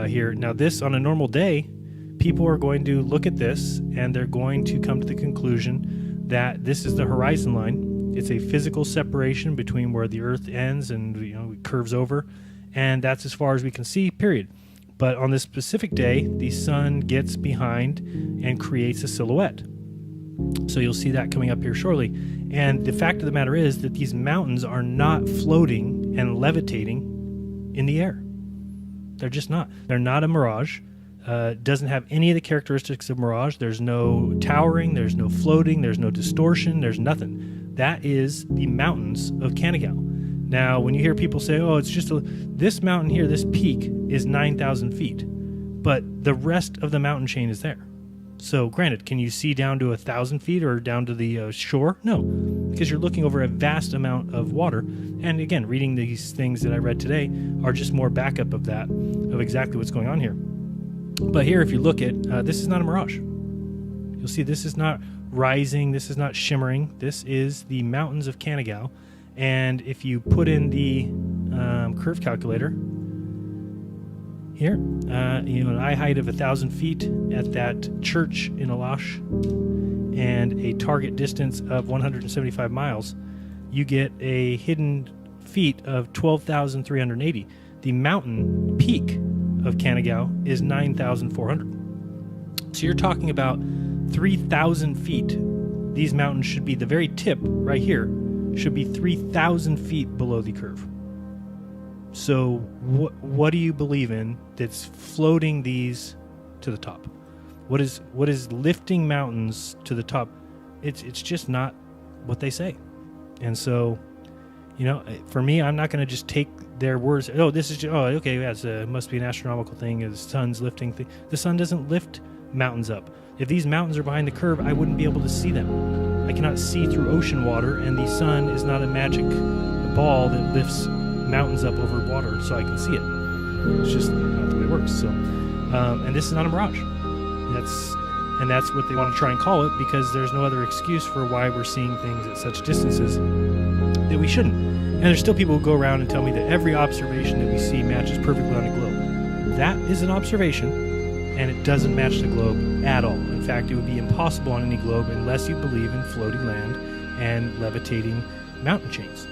here. Now, this on a normal day, people are going to look at this and they're going to come to the conclusion that this is the horizon line. It's a physical separation between where the Earth ends and it curves over, and that's as far as we can see, period. But on this specific day, the sun gets behind and creates a silhouette. So you'll see that coming up here shortly. And the fact of the matter is that these mountains are not floating and levitating in the air. They're just not. They're not a mirage. Doesn't have any of the characteristics of mirage. There's no towering, there's no floating, there's no distortion, there's nothing. That is the mountains of Canigao. Now, when you hear people say, oh, it's just this mountain here, this peak is 9,000 feet, but the rest of the mountain chain is there. So granted, can you see down to 1,000 feet or down to the shore? No, because you're looking over a vast amount of water. And again, reading these things that I read today are just more backup of that, of exactly what's going on here. But here, if you look at, this is not a mirage. You'll see this is not rising, this is not shimmering. This is the mountains of Canigao. And if you put in the curve calculator, here, an eye height of 1,000 feet at that church in Alash and a target distance of 175 miles, you get a hidden feet of 12,380. The mountain peak of Canigao is 9,400. So you're talking about 3,000 feet. These mountains should be, the very tip right here, should be 3,000 feet below the curve. So what do you believe in that's floating these to the top? What is lifting mountains to the top? It's just not what they say. And so, for me, I'm not going to just take their words. Oh, this is just, oh, okay, it must be an astronomical thing. The sun's lifting thing. The sun doesn't lift mountains up. If these mountains are behind the curve, I wouldn't be able to see them. I cannot see through ocean water, and the sun is not a magic ball that lifts mountains up over water so I can see it. It's just not the way it works. So, and this is not a mirage. That's what they want to try and call it, because there's no other excuse for why we're seeing things at such distances that we shouldn't. And there's still people who go around and tell me that every observation that we see matches perfectly on a globe. That is an observation, and it doesn't match the globe at all. In fact, it would be impossible on any globe unless you believe in floating land and levitating mountain chains.